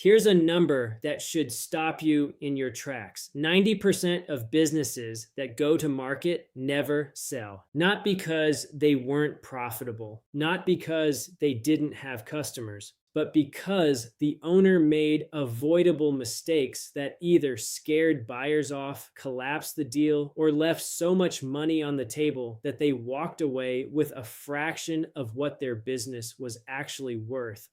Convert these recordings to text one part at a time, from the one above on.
Here's a number that should stop you in your tracks. 90% of businesses that go to market never sell. Not because they weren't profitable, not because they didn't have customers, but because the owner made avoidable mistakes that either scared buyers off, collapsed the deal, or left so much money on the table that they walked away with a fraction of what their business was actually worth.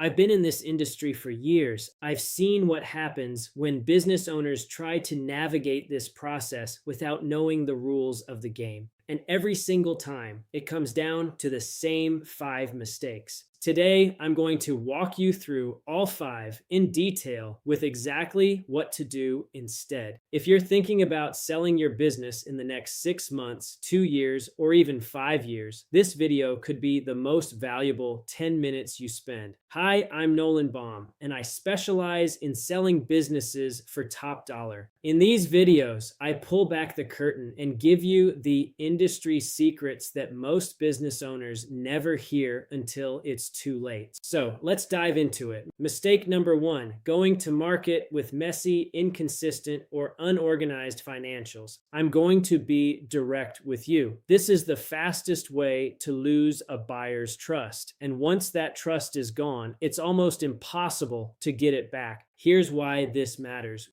I've been in this industry for years. I've seen what happens when business owners try to navigate this process without knowing the rules of the game. And every single time, it comes down to the same 5 mistakes. Today, I'm going to walk you through all 5 in detail with exactly what to do instead. If you're thinking about selling your business in the next 6 months, 2 years, or even 5 years, this video could be the most valuable 10 minutes you spend. Hi, I'm Nolan Baum, and I specialize in selling businesses for top dollar. In these videos, I pull back the curtain and give you the industry secrets that most business owners never hear until it's too late. So let's dive into it. Mistake number 1, going to market with messy, inconsistent, or unorganized financials. I'm going to be direct with you. This is the fastest way to lose a buyer's trust. And once that trust is gone, it's almost impossible to get it back. Here's why this matters.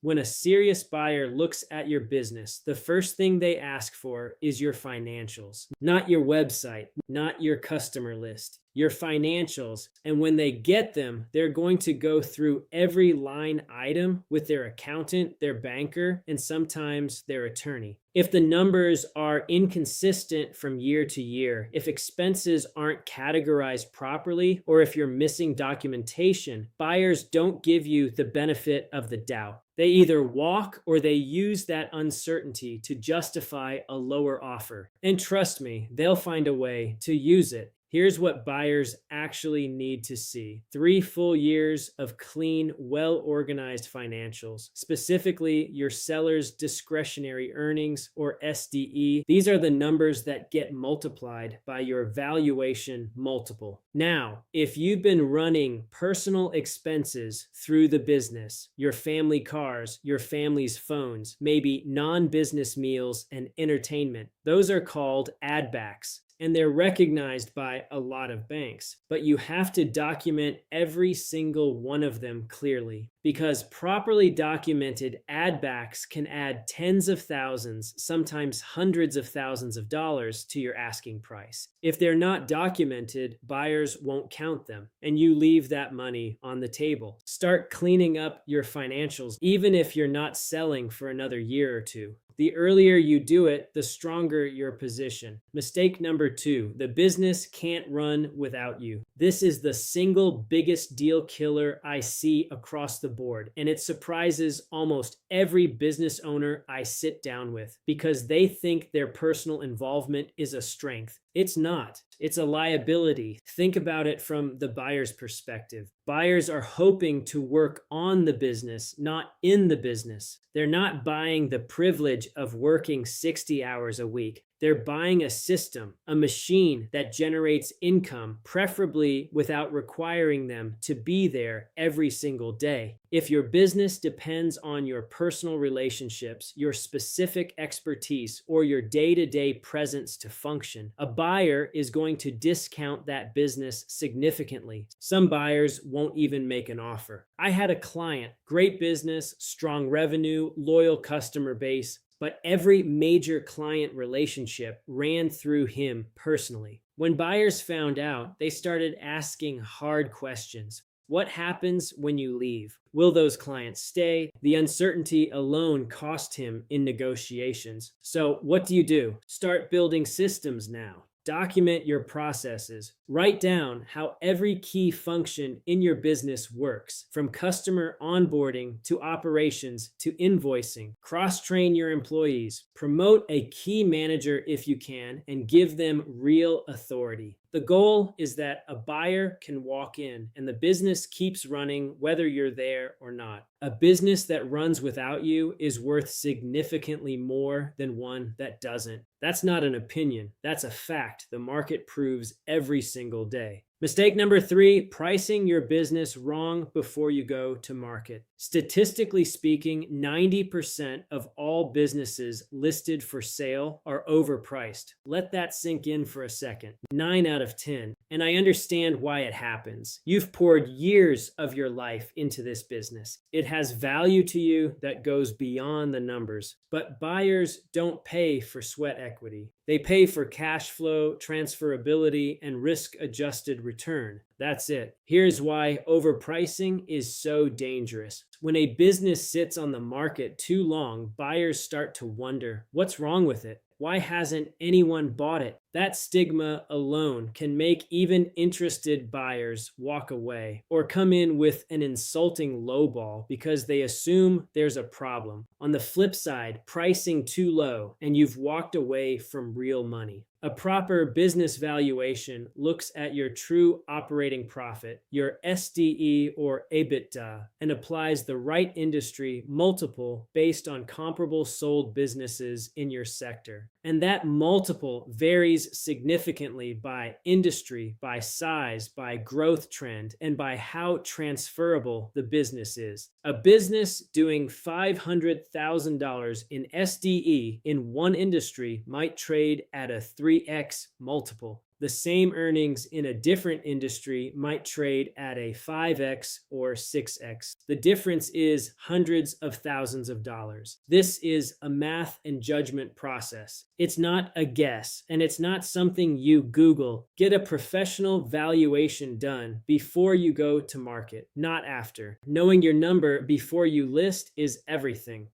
When a serious buyer looks at your business, the first thing they ask for is your financials, not your website, not your customer list, your financials. And when they get them, they're going to go through every line item with their accountant, their banker, and sometimes their attorney. If the numbers are inconsistent from year to year, if expenses aren't categorized properly, or if you're missing documentation, buyers don't give you the benefit of the doubt. They either walk or they use that uncertainty to justify a lower offer. And trust me, they'll find a way to use it. Here's what buyers actually need to see. 3 full years of clean, well-organized financials, specifically your seller's discretionary earnings, or SDE. These are the numbers that get multiplied by your valuation multiple. Now, if you've been running personal expenses through the business, your family cars, your family's phones, maybe non-business meals and entertainment, those are called add backs. And they're recognized by a lot of banks. But you have to document every single one of them clearly, because properly documented add backs can add tens of thousands, sometimes hundreds of thousands of dollars to your asking price. If they're not documented, buyers won't count them, and you leave that money on the table. Start cleaning up your financials, even if you're not selling for another year or 2. The earlier you do it, the stronger your position. Mistake number 2, the business can't run without you. This is the single biggest deal killer I see across the board, and it surprises almost every business owner I sit down with because they think their personal involvement is a strength. It's not. It's a liability. Think about it from the buyer's perspective. Buyers are hoping to work on the business, not in the business. They're not buying the privilege of working 60 hours a week. They're buying a system, a machine that generates income, preferably without requiring them to be there every single day. If your business depends on your personal relationships, your specific expertise, or your day-to-day presence to function, a buyer is going to discount that business significantly. Some buyers won't even make an offer. I had a client, great business, strong revenue, loyal customer base, but every major client relationship ran through him personally. When buyers found out, they started asking hard questions. What happens when you leave? Will those clients stay? The uncertainty alone cost him in negotiations. So what do? Start building systems now. Document your processes. Write down how every key function in your business works, from customer onboarding to operations to invoicing. Cross-train your employees. Promote a key manager if you can, and give them real authority. The goal is that a buyer can walk in and the business keeps running whether you're there or not. A business that runs without you is worth significantly more than one that doesn't. That's not an opinion. That's a fact the market proves every single day. Mistake number 3, pricing your business wrong before you go to market. Statistically speaking, 90% of all businesses listed for sale are overpriced. Let that sink in for a second. 9 out of 10. And I understand why it happens. You've poured years of your life into this business. It has value to you that goes beyond the numbers. But buyers don't pay for sweat equity. They pay for cash flow, transferability, and risk-adjusted return. That's it. Here's why overpricing is so dangerous. When a business sits on the market too long, buyers start to wonder, what's wrong with it? Why hasn't anyone bought it? That stigma alone can make even interested buyers walk away or come in with an insulting lowball because they assume there's a problem. On the flip side, pricing too low and you've walked away from real money. A proper business valuation looks at your true operating profit, your SDE or EBITDA, and applies the right industry multiple based on comparable sold businesses in your sector. And that multiple varies significantly by industry, by size, by growth trend, and by how transferable the business is. A business doing $500,000 in SDE in one industry might trade at a 3x multiple. The same earnings in a different industry might trade at a 5x or 6x. The difference is hundreds of thousands of dollars. This is a math and judgment process. It's not a guess, and it's not something you Google. Get a professional valuation done before you go to market, not after. Knowing your number before you list is everything.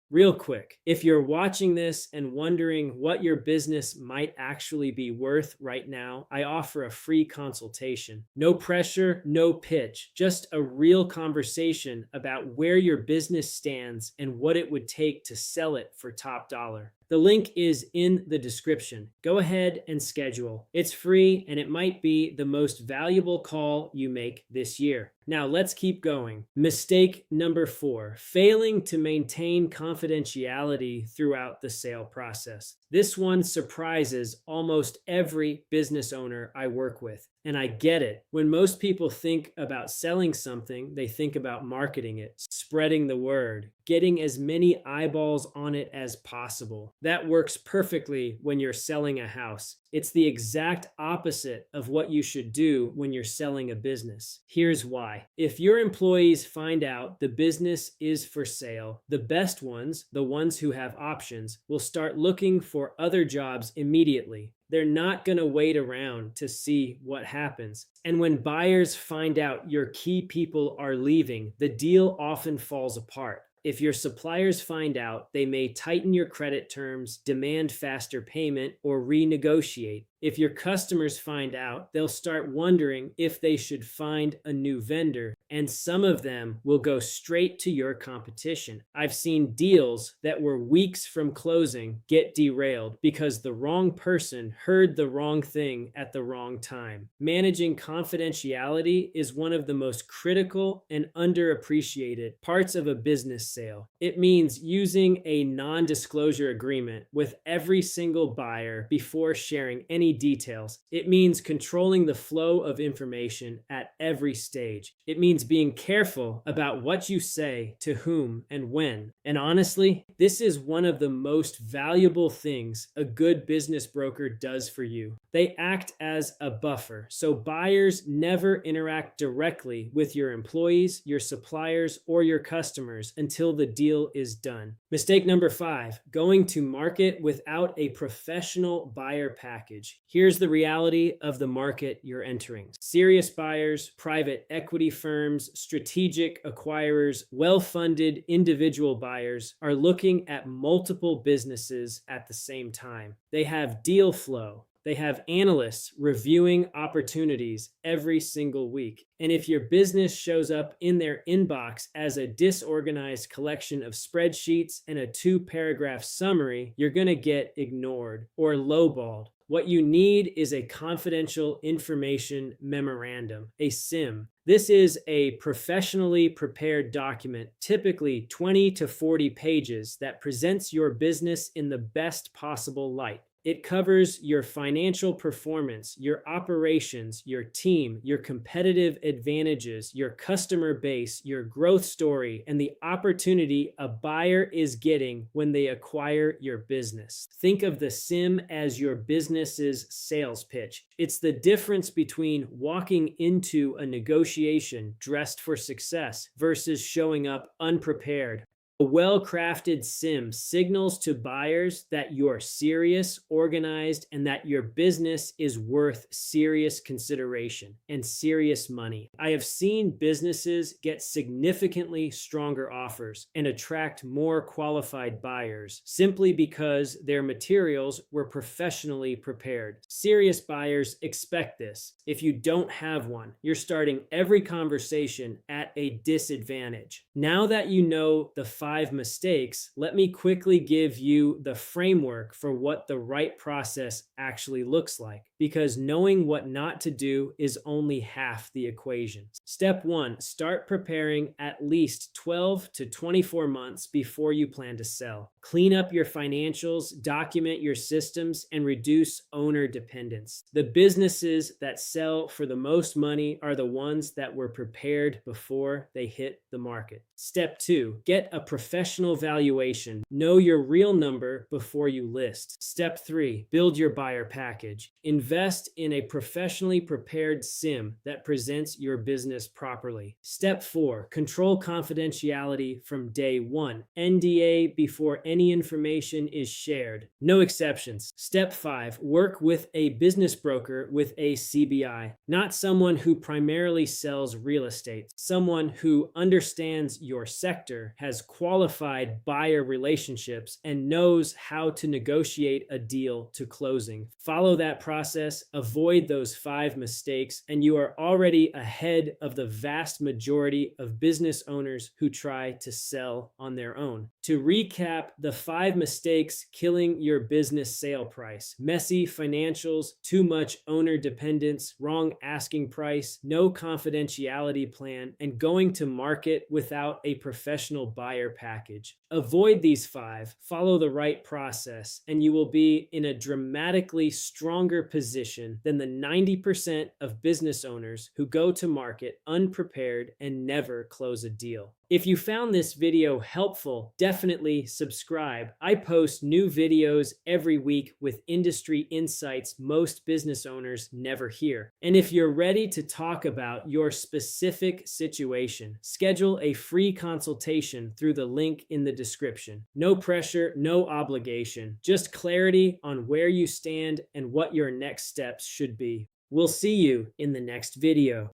Real quick, if you're watching this and wondering what your business might actually be worth right now, I offer a free consultation. No pressure, no pitch, just a real conversation about where your business stands and what it would take to sell it for top dollar. The link is in the description. Go ahead and schedule. It's free and it might be the most valuable call you make this year. Now let's keep going. Mistake number 4, failing to maintain confidentiality throughout the sale process. This one surprises almost every business owner I work with. And I get it. When most people think about selling something, they think about marketing it, spreading the word, getting as many eyeballs on it as possible. That works perfectly when you're selling a house. It's the exact opposite of what you should do when you're selling a business. Here's why. If your employees find out the business is for sale, the best ones, the ones who have options, will start looking for other jobs immediately. They're not going to wait around to see what happens. And when buyers find out your key people are leaving, the deal often falls apart. If your suppliers find out, they may tighten your credit terms, demand faster payment, or renegotiate. If your customers find out, they'll start wondering if they should find a new vendor, and some of them will go straight to your competition. I've seen deals that were weeks from closing get derailed because the wrong person heard the wrong thing at the wrong time. Managing confidentiality is one of the most critical and underappreciated parts of a business sale. It means using a non-disclosure agreement with every single buyer before sharing any details. It means controlling the flow of information at every stage. It means being careful about what you say to whom and when. And honestly, this is one of the most valuable things a good business broker does for you. They act as a buffer, so buyers never interact directly with your employees, your suppliers, or your customers until the deal is done. Mistake number 5, going to market without a professional buyer package. Here's the reality of the market you're entering. Serious buyers, private equity firms, strategic acquirers, well-funded individual buyers are looking at multiple businesses at the same time. They have deal flow. They have analysts reviewing opportunities every single week. And if your business shows up in their inbox as a disorganized collection of spreadsheets and a 2-paragraph summary, you're going to get ignored or lowballed. What you need is a confidential information memorandum, a CIM. This is a professionally prepared document, typically 20 to 40 pages, that presents your business in the best possible light. It covers your financial performance, your operations, your team, your competitive advantages, your customer base, your growth story, and the opportunity a buyer is getting when they acquire your business. Think of the CIM as your business's sales pitch. It's the difference between walking into a negotiation dressed for success versus showing up unprepared. A well-crafted CIM signals to buyers that you're serious, organized, and that your business is worth serious consideration and serious money. I have seen businesses get significantly stronger offers and attract more qualified buyers simply because their materials were professionally prepared. Serious buyers expect this. If you don't have one, you're starting every conversation at a disadvantage. Now that you know the 5 mistakes, let me quickly give you the framework for what the right process actually looks like, because knowing what not to do is only half the equation. Step 1, start preparing at least 12 to 24 months before you plan to sell. Clean up your financials, document your systems, and reduce owner dependence. The businesses that sell for the most money are the ones that were prepared before they hit the market. Step 2, get a professional valuation. Know your real number before you list. Step 3, build your buyer package. Invest in a professionally prepared CIM that presents your business properly. Step 4, control confidentiality from day 1. NDA before any information is shared. No exceptions. Step 5, work with a business broker with a CBI, not someone who primarily sells real estate, someone who understands your sector, has qualified buyer relationships, and knows how to negotiate a deal to closing. Follow that process, avoid those 5 mistakes, and you are already ahead of the vast majority of business owners who try to sell on their own. To recap, the 5 mistakes killing your business sale price: messy financials, too much owner dependence, wrong asking price, no confidentiality plan, and going to market without a professional buyer package. Avoid these 5, follow the right process, and you will be in a dramatically stronger position than the 90% of business owners who go to market unprepared and never close a deal. If you found this video helpful, definitely subscribe. I post new videos every week with industry insights most business owners never hear. And if you're ready to talk about your specific situation, schedule a free consultation through the link in the description. No pressure, no obligation, just clarity on where you stand and what your next steps should be. We'll see you in the next video.